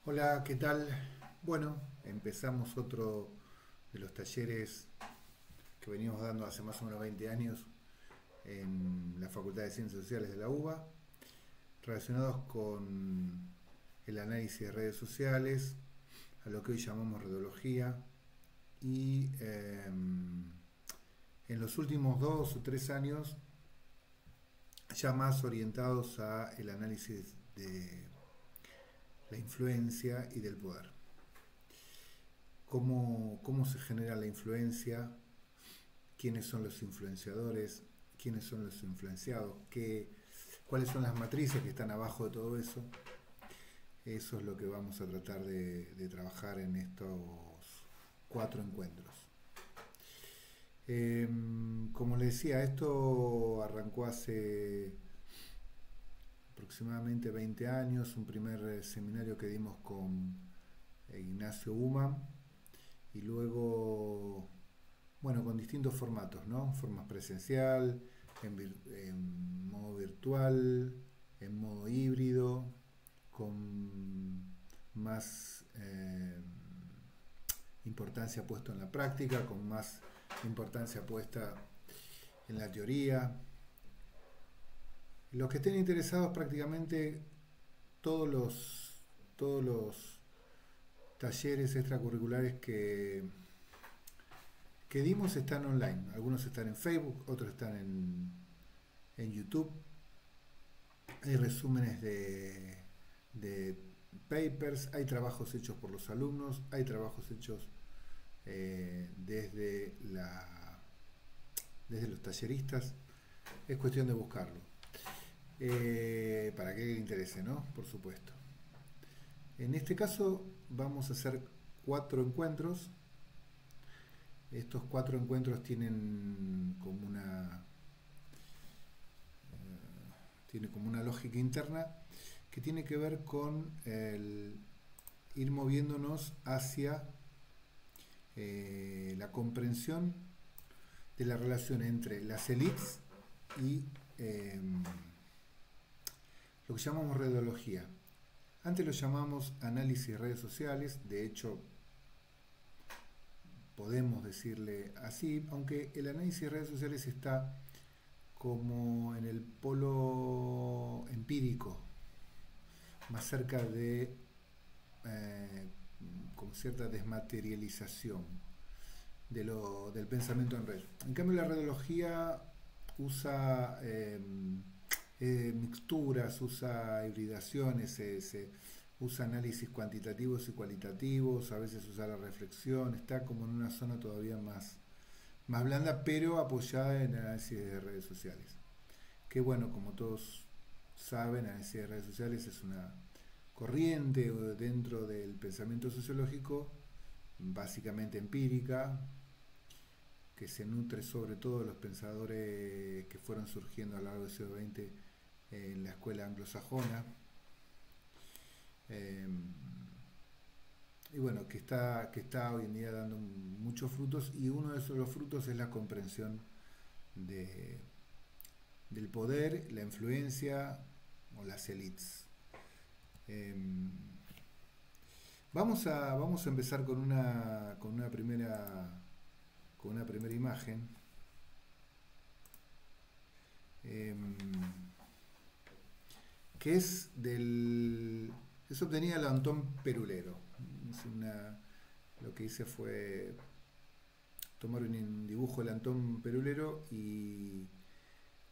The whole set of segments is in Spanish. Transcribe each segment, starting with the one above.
Hola, ¿qué tal? Bueno, empezamos otro de los talleres que venimos dando hace más o menos 20 años en la Facultad de Ciencias Sociales de la UBA, relacionados con el análisis de redes sociales, a lo que hoy llamamos redología, y en los últimos 2 o 3 años ya más orientados a el análisis de la influencia y del poder. Cómo se genera la influencia, quiénes son los influenciadores, quiénes son los influenciados, cuáles son las matrices que están abajo de todo eso. Eso es lo que vamos a tratar de trabajar en estos 4 encuentros. Como les decía, esto arrancó hace aproximadamente 20 años, un primer seminario que dimos con Ignacio Uman, y luego, bueno, con distintos formatos, ¿no? Formas presencial, en modo virtual, en modo híbrido, con más importancia puesta en la práctica, con más importancia puesta en la teoría. Los que estén interesados, prácticamente todos los talleres extracurriculares que dimos están online. Algunos están en Facebook, otros están en YouTube. Hay resúmenes de papers, hay trabajos hechos por los alumnos, hay trabajos hechos desde los talleristas. Es cuestión de buscarlo. Para que le interese, ¿no? Por supuesto. En este caso vamos a hacer 4 encuentros. Estos 4 encuentros tiene como una lógica interna que tiene que ver con el ir moviéndonos hacia la comprensión de la relación entre las élites y lo que llamamos redología. Antes lo llamamos análisis de redes sociales, de hecho podemos decirle así, aunque el análisis de redes sociales está como en el polo empírico, más cerca de con cierta desmaterialización del pensamiento en red. En cambio, la redología usa mixturas, usa hibridaciones, usa análisis cuantitativos y cualitativos, a veces usa la reflexión, está como en una zona todavía más blanda, pero apoyada en análisis de redes sociales. Que bueno, como todos saben, análisis de redes sociales es una corriente dentro del pensamiento sociológico, básicamente empírica, que se nutre sobre todo de los pensadores que fueron surgiendo a lo largo del siglo XX en la escuela anglosajona. Y bueno, que está hoy en día dando muchos frutos, y uno de esos los frutos es la comprensión de, del poder, la influencia o las élites. Vamos a empezar con una primera imagen. Que es obtenida del Antón Perulero. Lo que hice fue tomar un dibujo del Antón Perulero y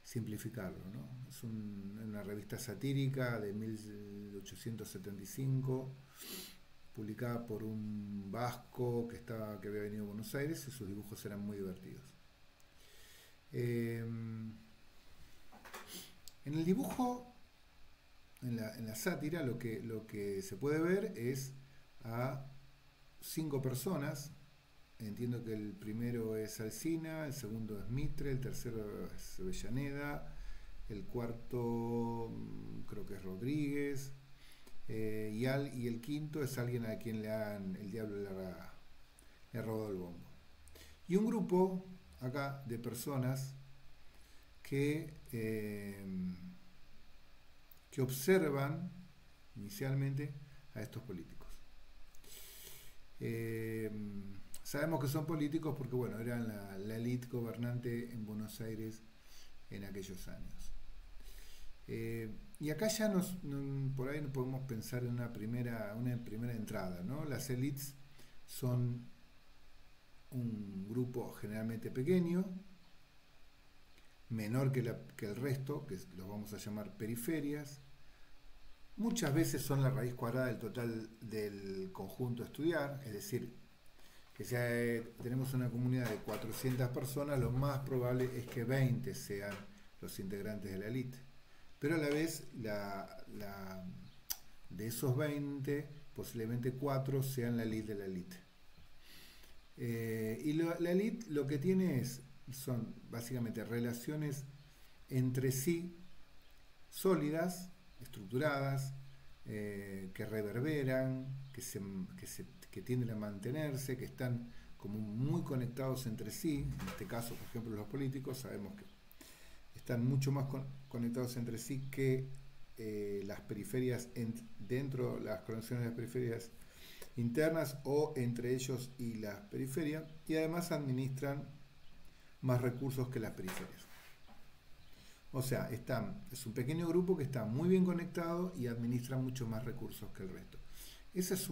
simplificarlo, ¿no? Es una revista satírica de 1875, publicada por un vasco que había venido a Buenos Aires, y sus dibujos eran muy divertidos. En el dibujo, en la sátira, lo que se puede ver es a 5 personas. Entiendo que el primero es Alsina, el segundo es Mitre, el tercero es Avellaneda, el cuarto creo que es Rodríguez, y el quinto es alguien a quien el diablo le ha robado el bombo. Y un grupo acá de personas que observan inicialmente a estos políticos. Eh, Sabemos que son políticos porque, bueno, eran la élite gobernante en Buenos Aires en aquellos años. Y acá ya por ahí podemos pensar en una primera entrada, ¿no? Las élites son un grupo generalmente pequeño, menor que el resto, que los vamos a llamar periferias. Muchas veces son la raíz cuadrada del total del conjunto a estudiar, es decir, que si tenemos una comunidad de 400 personas, lo más probable es que 20 sean los integrantes de la élite. Pero a la vez, de esos 20, posiblemente 4 sean la élite de la élite. La élite lo que tiene son básicamente relaciones entre sí sólidas, estructuradas, que reverberan, que tienden a mantenerse, que están como muy conectados entre sí. En este caso, por ejemplo, los políticos sabemos que están mucho más conectados entre sí que las periferias, dentro de las conexiones de las periferias internas o entre ellos y las periferias, y además administran más recursos que las periferias. O sea, es un pequeño grupo que está muy bien conectado y administra mucho más recursos que el resto. Esa es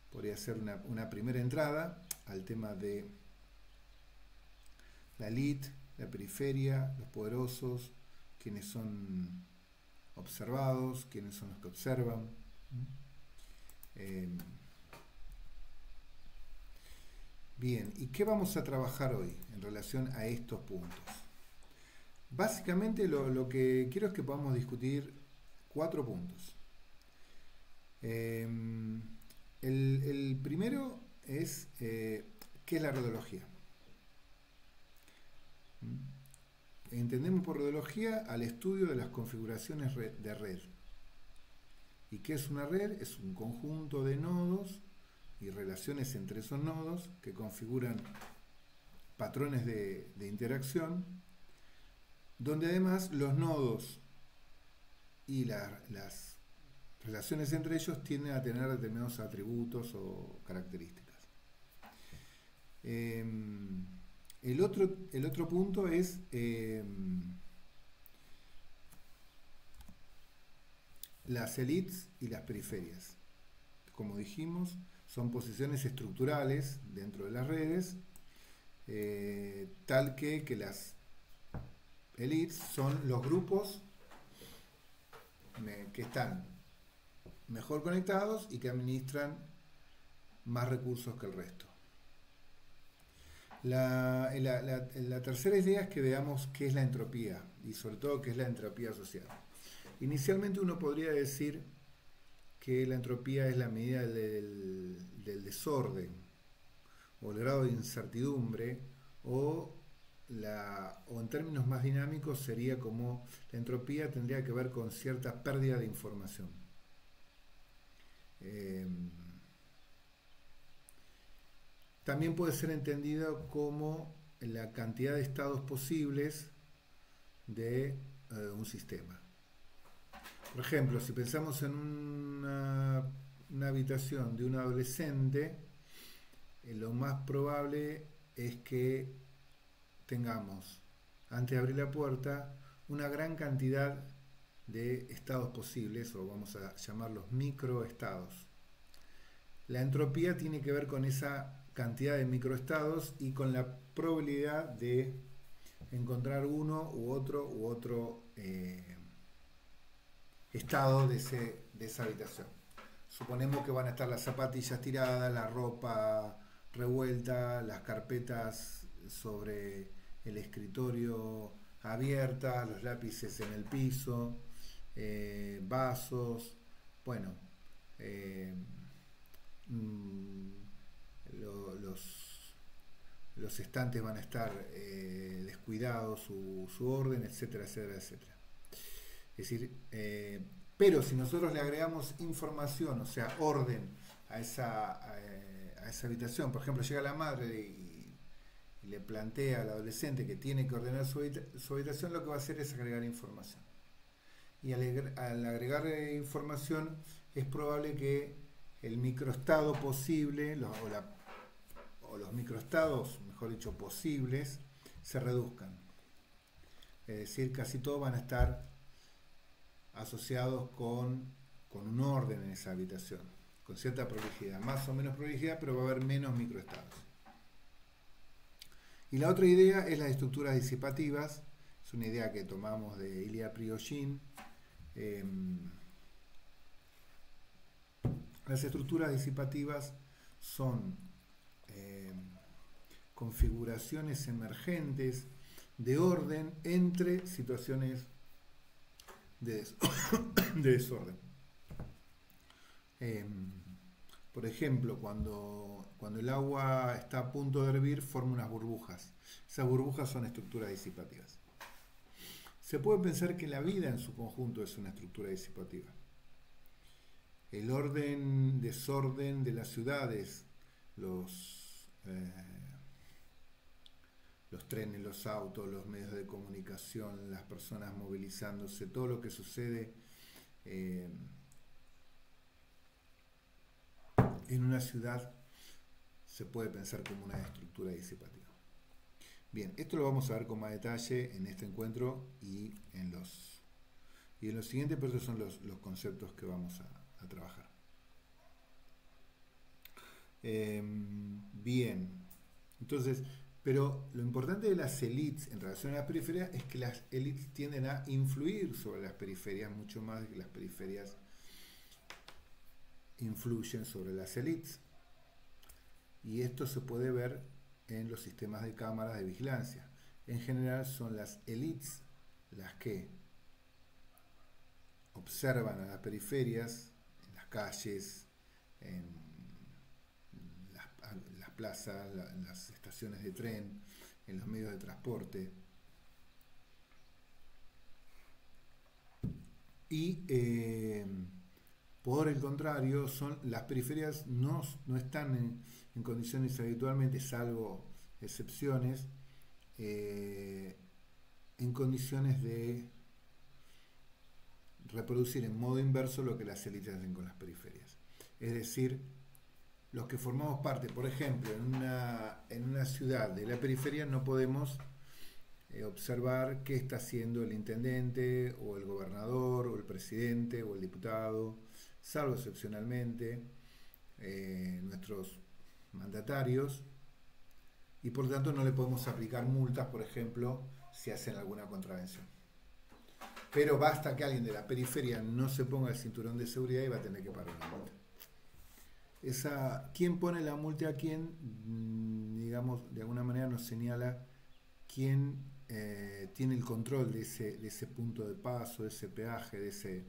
podría ser una primera entrada al tema de la elite, la periferia, los poderosos, quienes son observados, quienes son los que observan. Eh, Bien, ¿y qué vamos a trabajar hoy en relación a estos puntos? Básicamente lo que quiero es que podamos discutir 4 puntos. Eh, el primero es ¿qué es la rodología? Entendemos por rodología al estudio de las configuraciones de red. ¿Y qué es una red? Es un conjunto de nodos y relaciones entre esos nodos que configuran patrones de interacción, donde además los nodos y las relaciones entre ellos tienden a tener determinados atributos o características. El otro punto es las élites y las periferias. Como dijimos, son posiciones estructurales dentro de las redes, tal que las élites son los grupos que están mejor conectados y que administran más recursos que el resto. La tercera idea es que veamos qué es la entropía y sobre todo qué es la entropía social. Inicialmente uno podría decir que la entropía es la medida del desorden o el grado de incertidumbre o en términos más dinámicos sería como la entropía tendría que ver con cierta pérdida de información. También puede ser entendido como la cantidad de estados posibles de un sistema. Por ejemplo, si pensamos en una habitación de un adolescente, lo más probable es que tengamos, antes de abrir la puerta, una gran cantidad de estados posibles, o vamos a llamarlos microestados. La entropía tiene que ver con esa cantidad de microestados y con la probabilidad de encontrar uno u otro estado de esa habitación. Suponemos que van a estar las zapatillas tiradas, la ropa revuelta, las carpetas sobre el escritorio abiertas, los lápices en el piso, vasos, bueno, los estantes van a estar descuidados, su orden, etcétera, etcétera, etcétera. Es decir, pero si nosotros le agregamos información, o sea, orden a esa habitación, por ejemplo, llega la madre y le plantea al adolescente que tiene que ordenar su habitación, lo que va a hacer es agregar información. Y al agregar información es probable que el microestado posible, o los microestados, mejor dicho, posibles, se reduzcan. Es decir, casi todos van a estar asociados con un orden en esa habitación, con cierta prolijidad, más o menos prolijidad, pero va a haber menos microestados. Y la otra idea es las estructuras disipativas. Es una idea que tomamos de Ilya Prigogine. Las estructuras disipativas son configuraciones emergentes de orden entre situaciones de desorden. Por ejemplo, cuando el agua está a punto de hervir, forma unas burbujas. Esas burbujas son estructuras disipativas. Se puede pensar que la vida en su conjunto es una estructura disipativa. El orden, desorden de las ciudades, los trenes, los autos, los medios de comunicación, las personas movilizándose, todo lo que sucede en una ciudad se puede pensar como una estructura disipativa. Bien, esto lo vamos a ver con más detalle en este encuentro y en los siguientes, pero estos son los conceptos que vamos a trabajar. Bien, entonces, pero lo importante de las élites en relación a las periferias es que las élites tienden a influir sobre las periferias mucho más de que las periferias influyen sobre las élites. Y esto se puede ver en los sistemas de cámaras de vigilancia. En general son las élites las que observan a las periferias, en las calles, en las plazas, en las estaciones de tren, en los medios de transporte. Y por el contrario, las periferias no están en condiciones habitualmente, salvo excepciones, en condiciones de reproducir en modo inverso lo que las élites hacen con las periferias. Es decir, los que formamos parte, por ejemplo, en una ciudad de la periferia, no podemos observar qué está haciendo el intendente, o el gobernador, o el presidente, o el diputado, salvo excepcionalmente nuestros mandatarios, y por tanto no le podemos aplicar multas, por ejemplo, si hacen alguna contravención. Pero basta que alguien de la periferia no se ponga el cinturón de seguridad y va a tener que pagar una multa. ¿Quién pone la multa a quién? Digamos, de alguna manera nos señala quién tiene el control de ese punto de paso, de ese peaje, de ese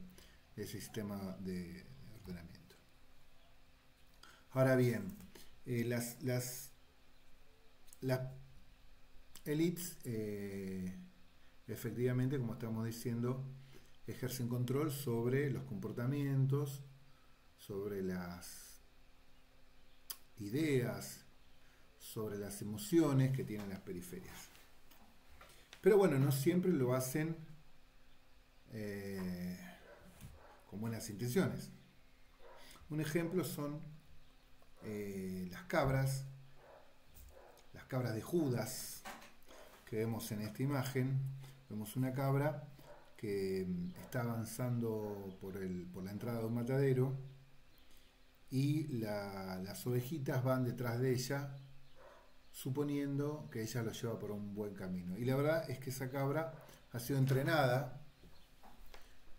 sistema de ordenamiento. Ahora bien, las élites efectivamente, como estamos diciendo, ejercen control sobre los comportamientos, sobre las ideas, sobre las emociones que tienen las periferias. Pero bueno, no siempre lo hacen con buenas intenciones. Un ejemplo son las cabras de Judas que vemos en esta imagen. Vemos una cabra que está avanzando por la entrada de un matadero, y las ovejitas van detrás de ella, suponiendo que ella lo lleva por un buen camino. Y la verdad es que esa cabra ha sido entrenada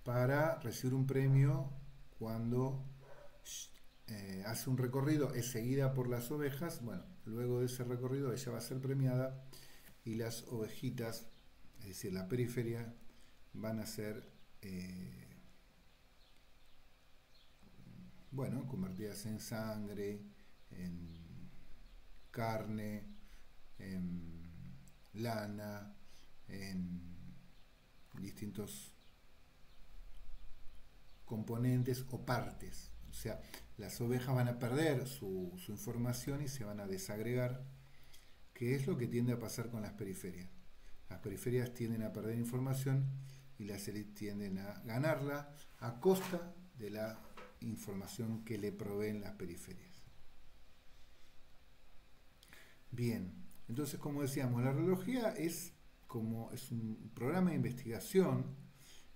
para recibir un premio cuando hace un recorrido, es seguida por las ovejas. Bueno, luego de ese recorrido ella va a ser premiada, y las ovejitas, es decir, la periferia, van a ser convertidas en sangre, en carne, en lana, en distintos componentes o partes. O sea, las ovejas van a perder su información y se van a desagregar, que es lo que tiende a pasar con las periferias. Las periferias tienden a perder información y las élites tienden a ganarla a costa de la información que le proveen las periferias. Bien, entonces como decíamos, la radiología es un programa de investigación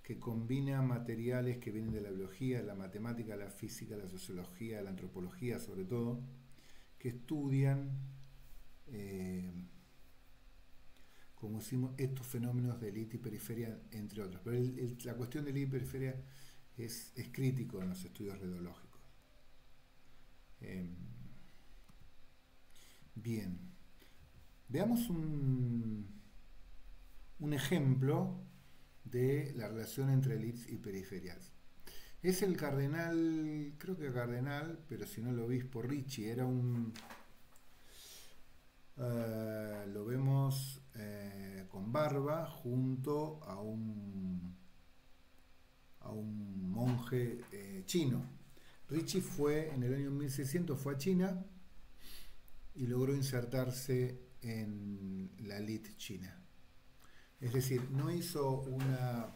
que combina materiales que vienen de la biología, de la matemática, la física, la sociología, la antropología sobre todo, que estudian, como decimos, estos fenómenos de élite y periferia, entre otros. Pero la cuestión de élite y periferia es crítico en los estudios radiológicos. Bien, veamos un ejemplo de la relación entre élites y periferias. Es el cardenal, creo que cardenal, pero si no el obispo Ricci, era lo vemos con barba junto a un monje chino. Ricci fue en el año 1600, fue a China y logró insertarse en la élite china. Es decir, no hizo una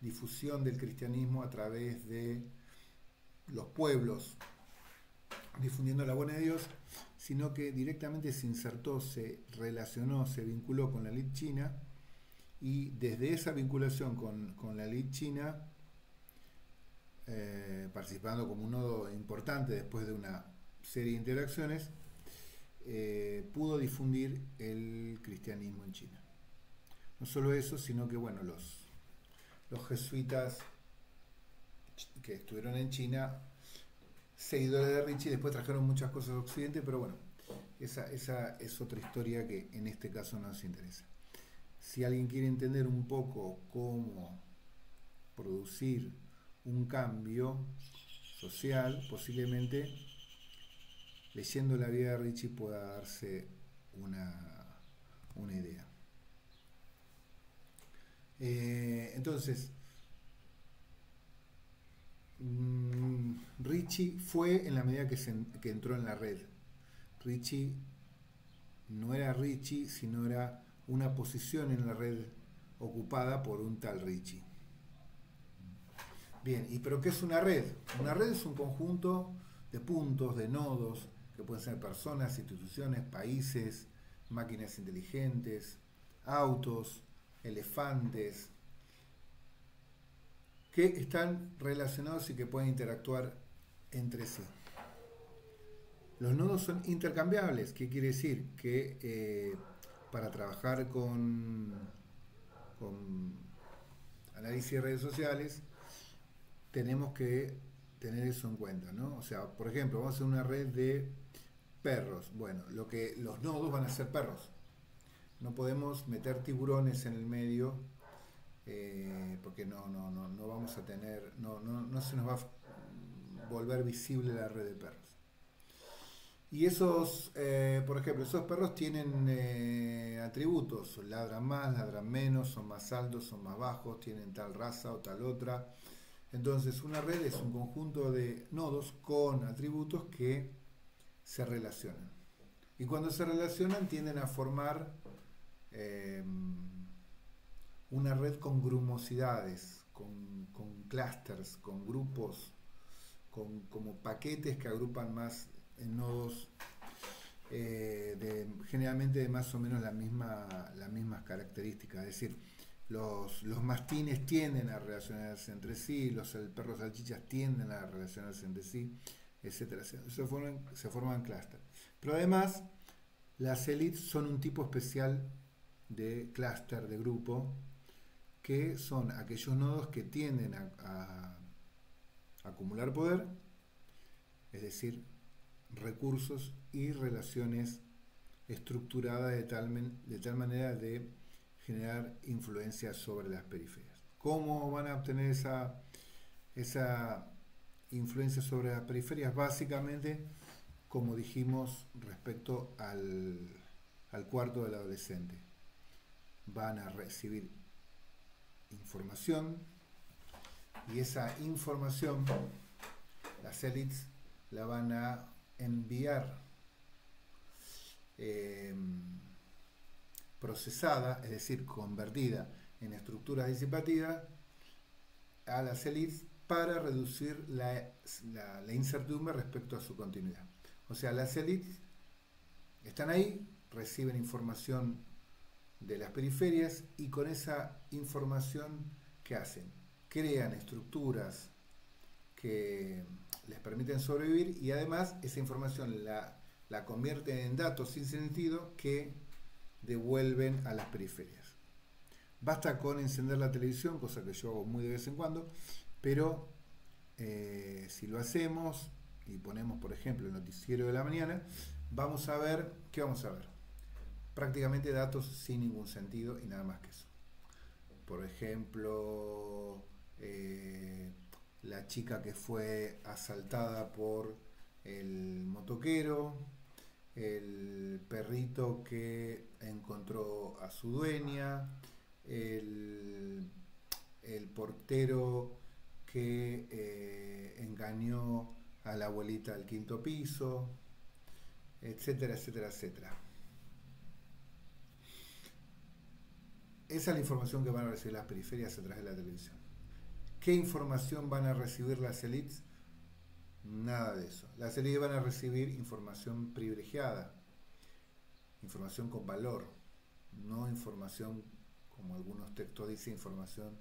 difusión del cristianismo a través de los pueblos, difundiendo la buena de Dios, sino que directamente se insertó, se relacionó, se vinculó con la élite china, y desde esa vinculación con la élite china, participando como un nodo importante después de una serie de interacciones, pudo difundir el cristianismo en China. No solo eso, sino que bueno, los jesuitas que estuvieron en China, seguidores de Ricci, después trajeron muchas cosas a Occidente, pero bueno, esa es otra historia que en este caso no nos interesa. Si alguien quiere entender un poco cómo producir un cambio social, posiblemente leyendo la vida de Ricci pueda darse una idea. Entonces, Ricci fue en la medida que entró en la red. Ricci no era Ricci, sino era una posición en la red ocupada por un tal Ricci. Bien, ¿pero qué es una red? Una red es un conjunto de puntos, de nodos, que pueden ser personas, instituciones, países, máquinas inteligentes, autos, elefantes, que están relacionados y que pueden interactuar entre sí. Los nodos son intercambiables. ¿Qué quiere decir? Que para trabajar con análisis de redes sociales tenemos que tener eso en cuenta, ¿no? O sea, por ejemplo, vamos a hacer una red de perros. Bueno, los nodos van a ser perros. No podemos meter tiburones en el medio, porque no vamos a tener, no se nos va a volver visible la red de perros. Y esos, por ejemplo, esos perros tienen atributos, ladran más, ladran menos, son más altos, son más bajos, tienen tal raza o tal otra. Entonces una red es un conjunto de nodos con atributos que se relacionan. Y cuando se relacionan tienden a formar una red con grumosidades, con clústeres, con grupos, como paquetes que agrupan más en nodos, generalmente de más o menos las mismas características. Es decir, los mastines tienden a relacionarse entre sí, los perros salchichas tienden a relacionarse entre sí, etcétera. Se forman clústeres. Pero además, las élites son un tipo especial de clúster, de grupo, que son aquellos nodos que tienden a acumular poder, es decir, recursos y relaciones estructuradas de tal manera de generar influencia sobre las periferias. ¿Cómo van a obtener esa influencia sobre las periferias? Básicamente, como dijimos respecto al cuarto del adolescente, van a recibir información y esa información las élites la van a enviar procesada, es decir, convertida en estructuras disipativas a las élites para reducir la incertidumbre respecto a su continuidad. O sea, las élites están ahí, reciben información de las periferias y con esa información, ¿qué hacen? Crean estructuras que les permiten sobrevivir y además esa información la convierten en datos sin sentido que devuelven a las periferias. Basta con encender la televisión, cosa que yo hago muy de vez en cuando, pero si lo hacemos y ponemos, por ejemplo, el noticiero de la mañana, vamos a ver, ¿qué vamos a ver? Prácticamente datos sin ningún sentido y nada más que eso. Por ejemplo, la chica que fue asaltada por el motoquero, el perrito que encontró a su dueña, el, el portero que engañó a la abuelita al quinto piso, etcétera, etcétera, etcétera. Esa es la información que van a recibir las periferias a través de la televisión. ¿Qué información van a recibir las élites? Nada de eso. Las élites van a recibir información privilegiada, información con valor, no información, como algunos textos dicen, información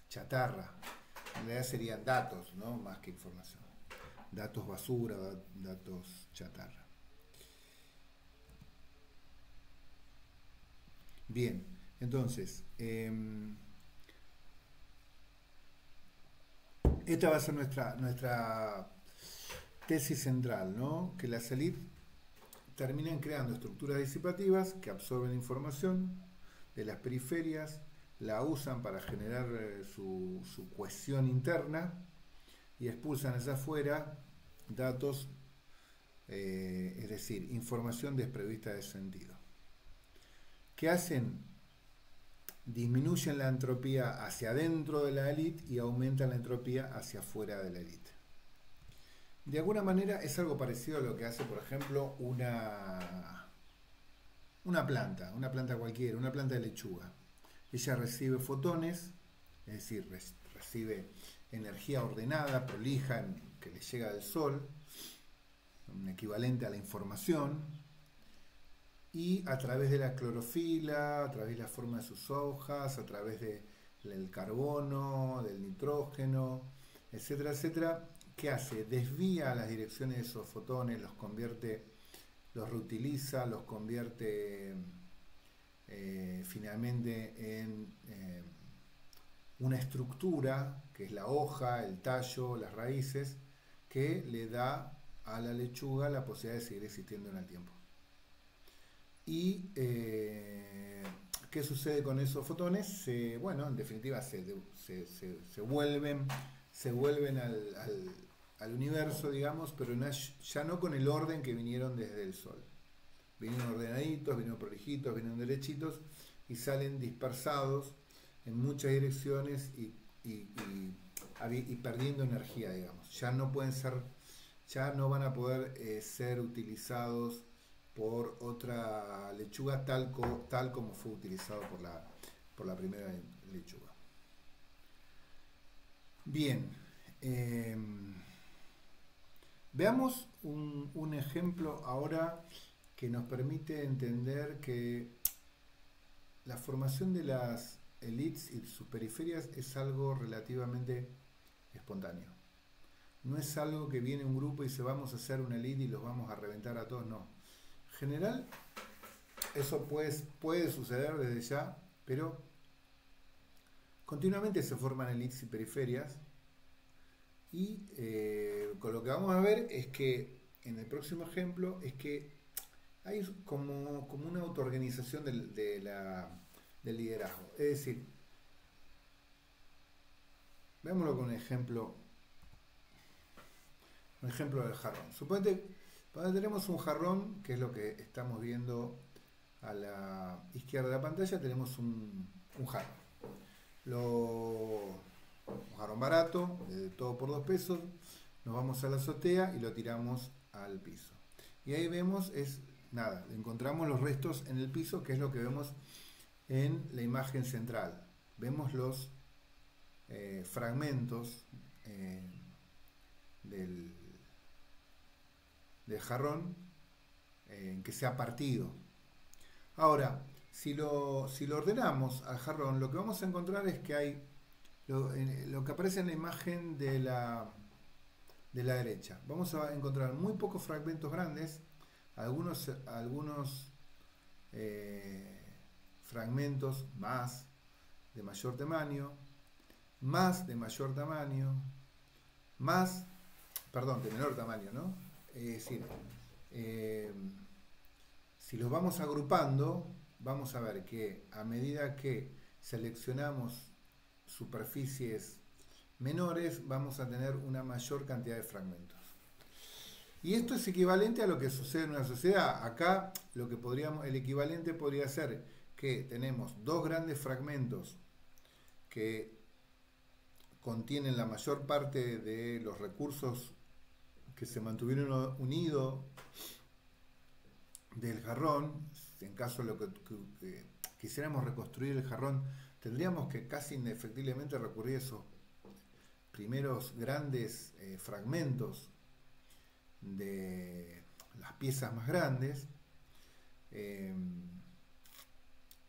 chatarra. En realidad serían datos, ¿no? Más que información. Datos basura, datos chatarra. Bien, entonces, esta va a ser nuestra tesis central, ¿no? Que las élites terminan creando estructuras disipativas que absorben información de las periferias, la usan para generar su cohesión interna y expulsan hacia afuera datos, es decir, información desprovista de sentido. ¿Qué hacen? Disminuyen la entropía hacia adentro de la élite y aumentan la entropía hacia afuera de la élite. De alguna manera es algo parecido a lo que hace, por ejemplo, una planta cualquiera, una planta de lechuga. Ella recibe fotones, es decir, recibe energía ordenada, prolija, que le llega del sol, un equivalente a la información, y a través de la clorofila, a través de la forma de sus hojas, a través del carbono, del nitrógeno, etcétera, etcétera, ¿qué hace? Desvía las direcciones de esos fotones, los convierte, los reutiliza, los convierte finalmente en una estructura, que es la hoja, el tallo, las raíces, que le da a la lechuga la posibilidad de seguir existiendo en el tiempo. ¿Y qué sucede con esos fotones? Bueno, en definitiva se vuelven al universo, digamos, pero ya no con el orden que vinieron desde el Sol. Vinieron ordenaditos, vinieron prolijitos, vinieron derechitos y salen dispersados en muchas direcciones y perdiendo energía, digamos. Ya no van a poder ser utilizados por otra lechuga tal como fue utilizado por la primera lechuga. Bien, veamos un ejemplo ahora que nos permite entender que la formación de las élites y sus periferias es algo relativamente espontáneo. No es algo que viene un grupo y dice vamos a hacer una élite y los vamos a reventar a todos, no. En general, eso puede suceder desde ya, pero continuamente se forman élites y periferias y con lo que vamos a ver es que en el próximo ejemplo es que hay como una autoorganización del liderazgo. Es decir, veámoslo con un ejemplo del jarrón. Suponete, tenemos un jarrón, que es lo que estamos viendo a la izquierda de la pantalla, tenemos un jarrón. Un jarrón barato, de todo por 2 pesos, nos vamos a la azotea y lo tiramos al piso. Y ahí vemos, encontramos los restos en el piso, que es lo que vemos en la imagen central. Vemos los fragmentos del, del jarrón que se ha partido. Ahora, si lo ordenamos al jarrón, lo que vamos a encontrar es que hay lo que aparece en la imagen de la derecha. Vamos a encontrar muy pocos fragmentos grandes, algunos fragmentos más de mayor tamaño, más de mayor tamaño, más, perdón, de menor tamaño, ¿no? Es decir, eh, si los vamos agrupando, vamos a ver que a medida que seleccionamos superficies menores, vamos a tener una mayor cantidad de fragmentos. Y esto es equivalente a lo que sucede en una sociedad. Acá el equivalente podría ser que tenemos dos grandes fragmentos que contienen la mayor parte de los recursos que se mantuvieron unidos del jarrón. En caso de que quisiéramos reconstruir el jarrón, tendríamos que casi indefectiblemente recurrir a esos primeros grandes fragmentos de las piezas más grandes,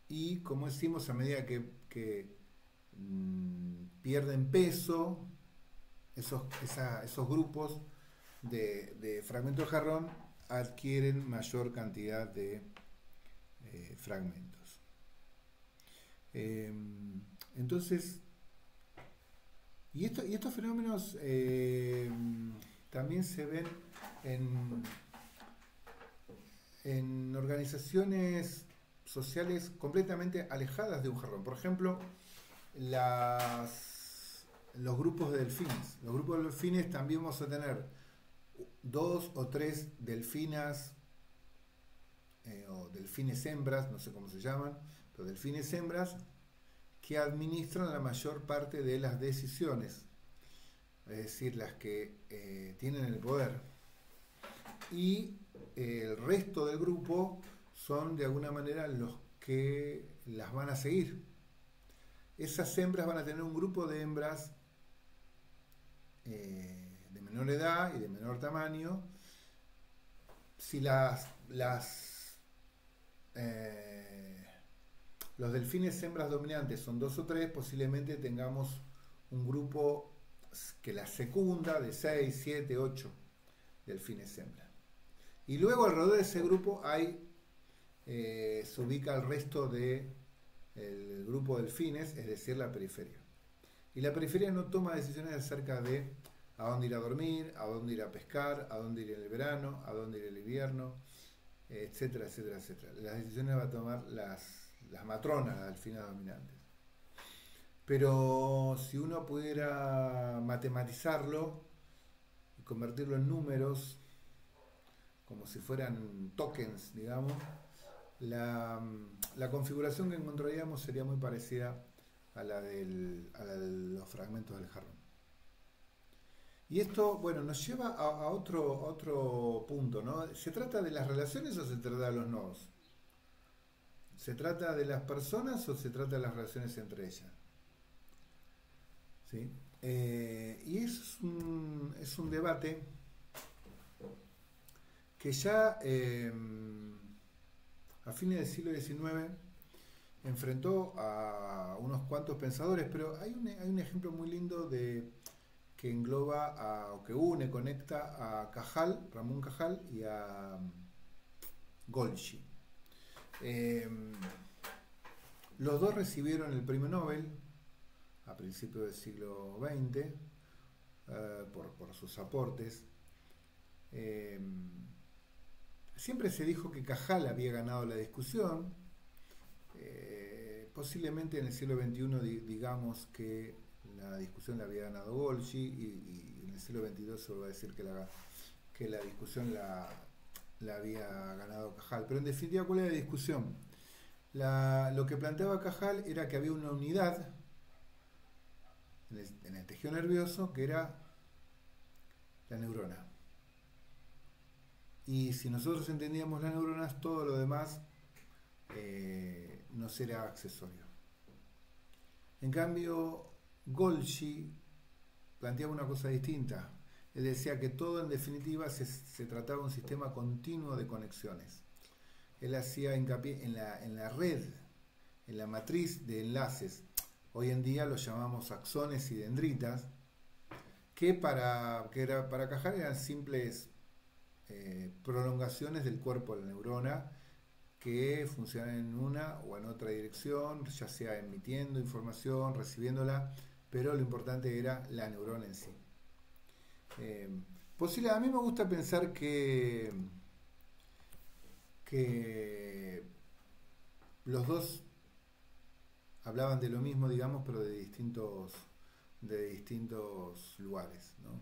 y como decimos, a medida que pierden peso esos grupos de fragmentos de jarrón, adquieren mayor cantidad de fragmentos. Entonces, y estos fenómenos también se ven en organizaciones sociales completamente alejadas de un jarrón. Por ejemplo, los grupos de delfines. Los grupos de delfines también vamos a tener dos o tres delfinas o delfines hembras, no sé cómo se llaman, pero delfines hembras que administran la mayor parte de las decisiones, es decir, las que tienen el poder. Y el resto del grupo son de alguna manera los que las van a seguir. Esas hembras van a tener un grupo de hembras de menor edad y de menor tamaño. Si los delfines hembras dominantes son dos o tres, posiblemente tengamos un grupo que las secunda de 6, 7, 8 delfines hembras. Y luego alrededor de ese grupo se ubica el resto del grupo de delfines, es decir, la periferia. Y la periferia no toma decisiones acerca de a dónde ir a dormir, a dónde ir a pescar, a dónde ir en el verano, a dónde ir en el invierno, etcétera, etcétera, etcétera. Las decisiones van a tomar las matronas, las delfinas dominantes. Pero si uno pudiera matematizarlo y convertirlo en números, como si fueran tokens, digamos, la configuración que encontraríamos sería muy parecida a la de los fragmentos del jarrón. Y esto, bueno, nos lleva a otro punto, ¿no? ¿Se trata de las relaciones o se trata de los nodos? ¿Se trata de las personas o se trata de las relaciones entre ellas? ¿Sí? Y eso es un debate que ya a fines del siglo XIX enfrentó a unos cuantos pensadores, pero hay un ejemplo muy lindo que engloba o que conecta a Cajal, Ramón Cajal, y a Golgi. Los dos recibieron el premio Nobel a principios del siglo XX por sus aportes. Siempre se dijo que Cajal había ganado la discusión. Posiblemente en el siglo XXI digamos que la discusión la había ganado Golgi, y en el siglo XXII se va a decir que la discusión la había ganado Cajal. Pero en definitiva, ¿cuál era la discusión? Lo que planteaba Cajal era que había una unidad en el tejido nervioso que era la neurona. Y si nosotros entendíamos las neuronas, todo lo demás nos era accesorio. En cambio, Golgi planteaba una cosa distinta. Él decía que todo en definitiva se trataba de un sistema continuo de conexiones. Él hacía hincapié en la red, en la matriz de enlaces. Hoy en día los llamamos axones y dendritas, para Cajal eran simples prolongaciones del cuerpo de la neurona que funcionan en una o en otra dirección, ya sea emitiendo información, recibiéndola, pero lo importante era la neurona en sí. Eh, a mí me gusta pensar que los dos hablaban de lo mismo, digamos, pero de distintos lugares, ¿no?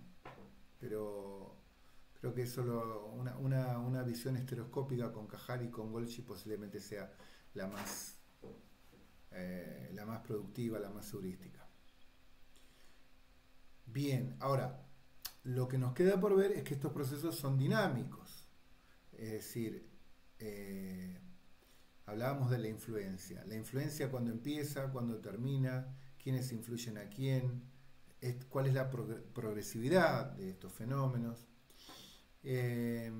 Pero creo que solo una visión estereoscópica con Cajal y con Golgi posiblemente sea la la más productiva, la más heurística. Bien, ahora, lo que nos queda por ver es que estos procesos son dinámicos. Es decir, hablábamos de la influencia. La influencia cuando empieza, cuando termina, quiénes influyen a quién, cuál es la progresividad de estos fenómenos. Eh,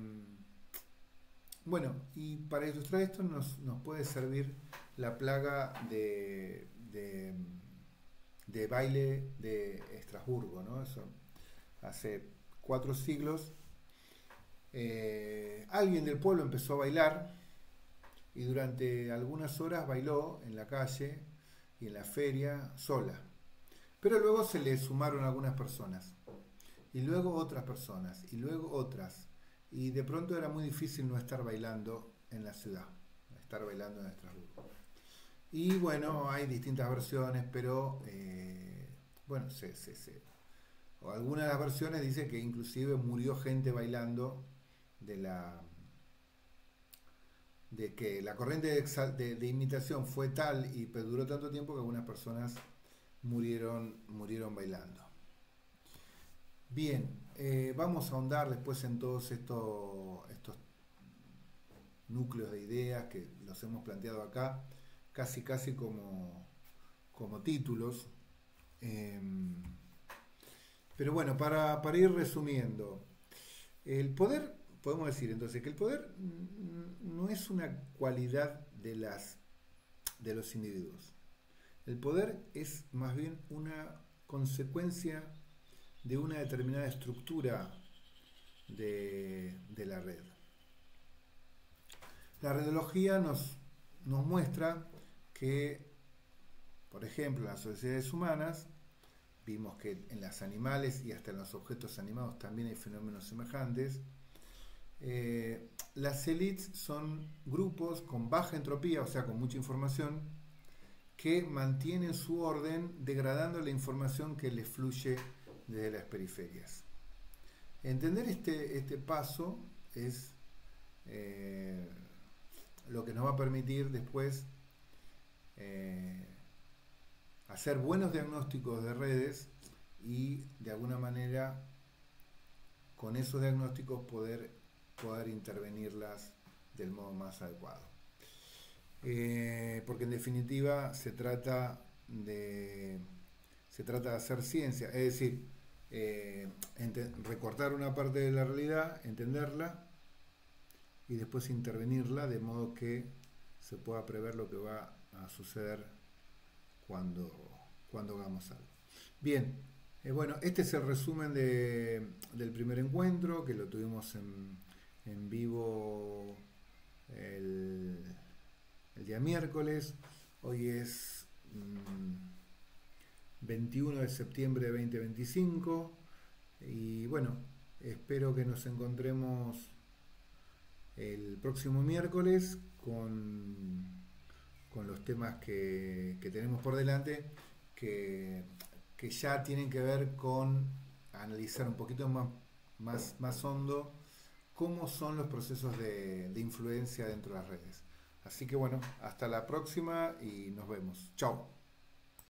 bueno, y para ilustrar esto nos puede servir la plaga de baile de Estrasburgo, ¿no? Eso, hace 4 siglos, alguien del pueblo empezó a bailar y durante algunas horas bailó en la calle y en la feria sola. Pero luego se le sumaron algunas personas, y luego otras personas, y luego otras. Y de pronto era muy difícil no estar bailando en la ciudad, estar bailando en Estrasburgo. Y bueno, hay distintas versiones, pero bueno, o algunas de las versiones dice que inclusive murió gente bailando de que la corriente de imitación fue tal y perduró tanto tiempo que algunas personas murieron bailando. Bien, vamos a ahondar después en todos estos núcleos de ideas que los hemos planteado acá, casi como títulos. Pero bueno, para ir resumiendo, el poder, podemos decir entonces que el poder no es una cualidad de los individuos. El poder es más bien una consecuencia de una determinada estructura de la red. La redología nos muestra que, por ejemplo, en las sociedades humanas, vimos que en los animales y hasta en los objetos animados también hay fenómenos semejantes. Las élites son grupos con baja entropía, o sea, con mucha información, que mantienen su orden degradando la información que les fluye desde las periferias. Entender este paso es lo que nos va a permitir después hacer buenos diagnósticos de redes y de alguna manera con esos diagnósticos poder intervenirlas del modo más adecuado. Porque en definitiva se trata de hacer ciencia, es decir, recortar una parte de la realidad, entenderla y después intervenirla de modo que se pueda prever lo que va a suceder cuando hagamos algo. Bien, bueno, este es el resumen del primer encuentro, que lo tuvimos en vivo el día miércoles. Hoy es 21 de septiembre de 2025 y bueno, espero que nos encontremos el próximo miércoles con los temas que tenemos por delante, que ya tienen que ver con analizar un poquito más hondo cómo son los procesos de influencia dentro de las redes. Así que bueno, hasta la próxima y nos vemos. Chao.